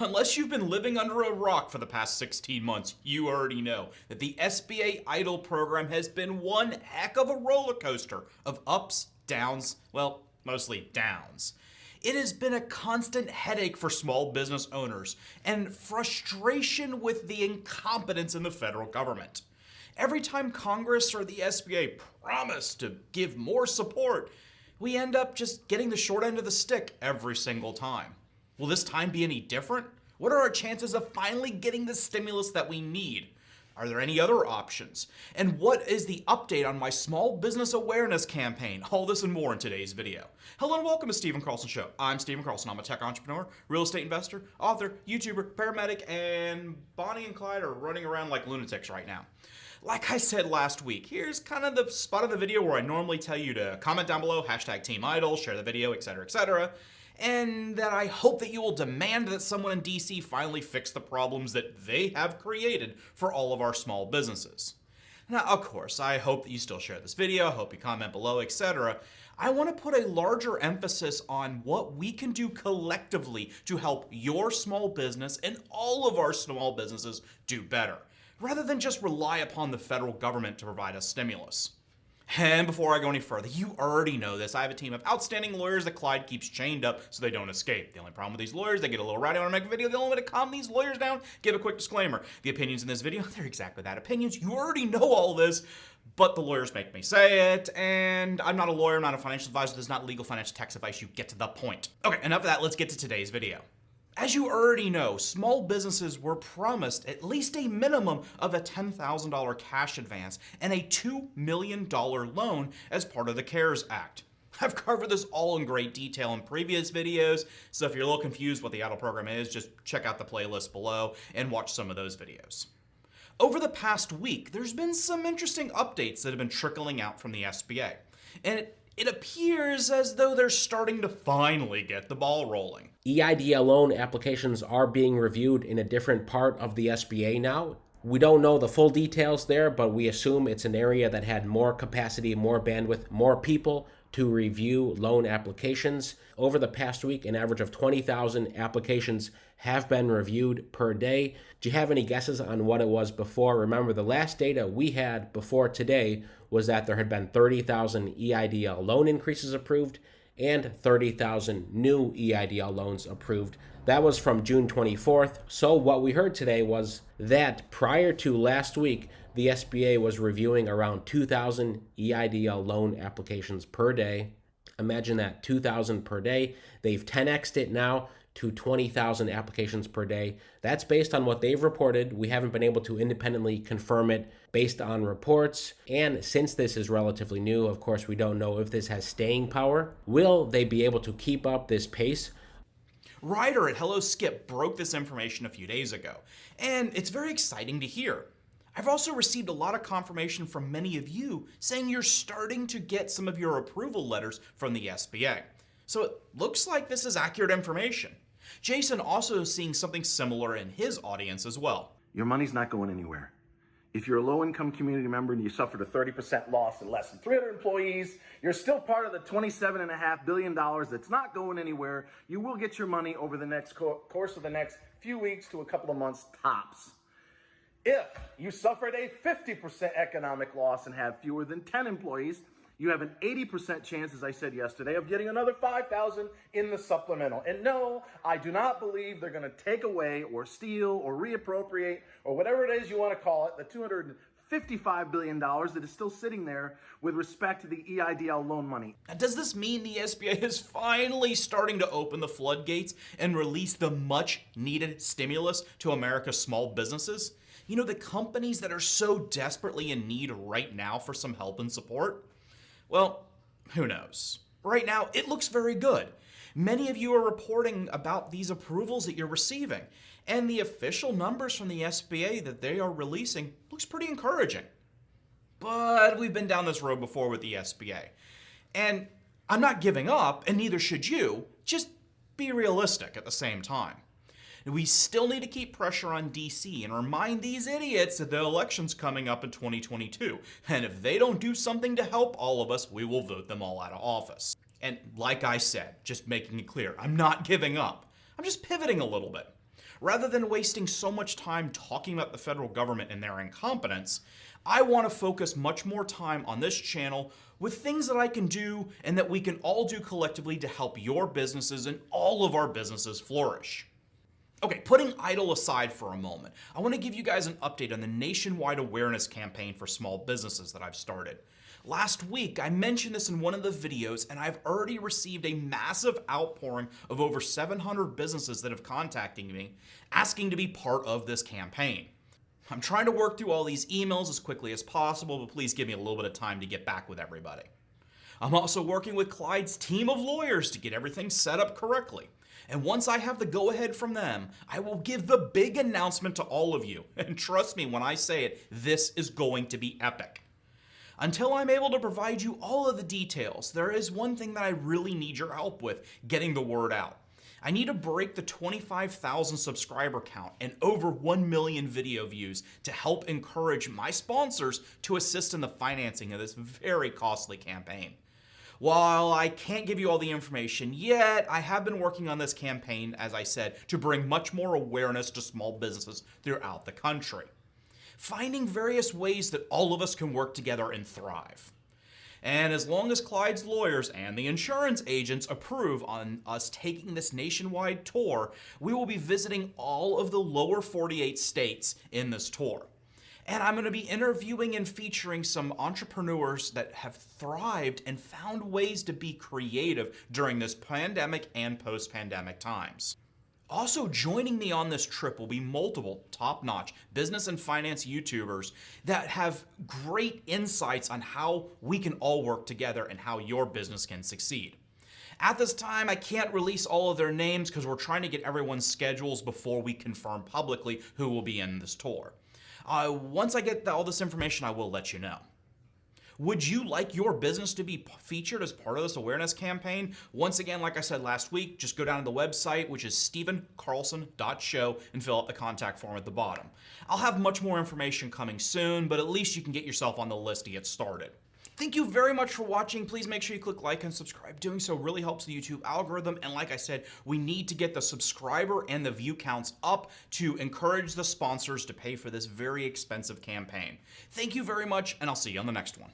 Unless you've been living under a rock for the past 16 months, you already know that the SBA EIDL program has been one heck of a roller coaster of ups, downs, well, mostly downs. It has been a constant headache for small business owners and frustration with the incompetence in the federal government. Every time Congress or the SBA promise to give more support, we end up just getting the short end of the stick every single time. Will this time be any different? What are our chances of finally getting the stimulus that we need? Are there any other options? And what is the update on my small business awareness campaign? All this and more in today's video. Hello and welcome to Stephen Carlson Show. I'm Stephen Carlson. I'm a tech entrepreneur, real estate investor, author, YouTuber, paramedic, and Bonnie and Clyde are running around like lunatics right now. Like I said last week, here's kind of the spot of the video where I normally tell you to comment down below, hashtag Team Idol, share the video, etc., and that I hope that you will demand that someone in DC finally fix the problems that they have created for all of our small businesses. Now, of course, I hope that you still share this video, I hope you comment below, etc. I want to put a larger emphasis on what we can do collectively to help your small business and all of our small businesses do better, rather than just rely upon the federal government to provide us stimulus. And before I go any further, you already know this. I have a team of outstanding lawyers that Clyde keeps chained up so they don't escape. The only problem with these lawyers, they get a little rowdy when I make a video. The only way to calm these lawyers down, give a quick disclaimer. The opinions in this video, they're exactly that, opinions. You already know all this, but the lawyers make me say it, and I'm not a lawyer, I'm not a financial advisor. This is not legal financial tax advice. You get to the point. Okay, enough of that. Let's get to today's video. As you already know, small businesses were promised at least a minimum of a $10,000 cash advance and a $2 million loan as part of the CARES Act. I've covered this all in great detail in previous videos, so if you're a little confused what the EIDL program is, just check out the playlist below and watch some of those videos. Over the past week, there's been some interesting updates that have been trickling out from the SBA, and it appears as though they're starting to finally get the ball rolling. EIDL loan applications are being reviewed in a different part of the SBA now. We don't know the full details there, but we assume it's an area that had more capacity, more bandwidth, more people to review loan applications. Over the past week, an average of 20,000 applications have been reviewed per day. Do you have any guesses on what it was before? Remember, the last data we had before today was that there had been 30,000 EIDL loan increases approved and 30,000 new EIDL loans approved. That was from June 24th. So what we heard today was that prior to last week, the SBA was reviewing around 2,000 EIDL loan applications per day. Imagine that, 2,000 per day. They've 10x'd it now to 20,000 applications per day. That's based on what they've reported. We haven't been able to independently confirm it based on reports. And since this is relatively new, of course, we don't know if this has staying power. Will they be able to keep up this pace? Ryder at Hello Skip broke this information a few days ago, and it's very exciting to hear. I've also received a lot of confirmation from many of you saying you're starting to get some of your approval letters from the SBA. So it looks like this is accurate information. Jason also is seeing something similar in his audience as well. Your money's not going anywhere. If you're a low-income community member and you suffered a 30% loss and less than 300 employees, you're still part of the $27.5 billion that's not going anywhere. You will get your money over the next course of the next few weeks to a couple of months tops. If you suffered a 50% economic loss and have fewer than 10 employees, you have an 80% chance, as I said yesterday, of getting another $5,000 in the supplemental. And no, I do not believe they're going to take away or steal or reappropriate or whatever it is you want to call it, the $255 billion that is still sitting there with respect to the EIDL loan money. Now, does this mean the SBA is finally starting to open the floodgates and release the much needed stimulus to America's small businesses? You know, the companies that are so desperately in need right now for some help and support? Well, who knows? Right now, it looks very good. Many of you are reporting about these approvals that you're receiving, and the official numbers from the SBA that they are releasing looks pretty encouraging. But we've been down this road before with the SBA. And I'm not giving up, and neither should you. Just be realistic at the same time. We still need to keep pressure on DC and remind these idiots that the election's coming up in 2022. And if they don't do something to help all of us, we will vote them all out of office. And like I said, just making it clear, I'm not giving up. I'm just pivoting a little bit. Rather than wasting so much time talking about the federal government and their incompetence, I want to focus much more time on this channel with things that I can do and that we can all do collectively to help your businesses and all of our businesses flourish. Okay, putting EIDL aside for a moment, I want to give you guys an update on the nationwide awareness campaign for small businesses that I've started. Last week, I mentioned this in one of the videos, and I've already received a massive outpouring of over 700 businesses that have contacted me asking to be part of this campaign. I'm trying to work through all these emails as quickly as possible, but please give me a little bit of time to get back with everybody. I'm also working with Clyde's team of lawyers to get everything set up correctly. And once I have the go-ahead from them, I will give the big announcement to all of you. And trust me when I say it, this is going to be epic. Until I'm able to provide you all of the details, there is one thing that I really need your help with, getting the word out. I need to break the 25,000 subscriber count and over 1 million video views to help encourage my sponsors to assist in the financing of this very costly campaign. While I can't give you all the information yet, I have been working on this campaign, as I said, to bring much more awareness to small businesses throughout the country. Finding various ways that all of us can work together and thrive. And as long as Clyde's lawyers and the insurance agents approve on us taking this nationwide tour, we will be visiting all of the lower 48 states in this tour. And I'm going to be interviewing and featuring some entrepreneurs that have thrived and found ways to be creative during this pandemic and post-pandemic times. Also joining me on this trip will be multiple top-notch business and finance YouTubers that have great insights on how we can all work together and how your business can succeed. At this time, I can't release all of their names because we're trying to get everyone's schedules before we confirm publicly who will be in this tour. Once I get all this information, I will let you know. Would you like your business to be featured as part of this awareness campaign? Once again, like I said last week, just go down to the website, which is stephencarlson.show, and fill out the contact form at the bottom. I'll have much more information coming soon, but at least you can get yourself on the list to get started. Thank you very much for watching. Please make sure you click like and subscribe. Doing so really helps the YouTube algorithm. And like I said, we need to get the subscriber and the view counts up to encourage the sponsors to pay for this very expensive campaign. Thank you very much, and I'll see you on the next one.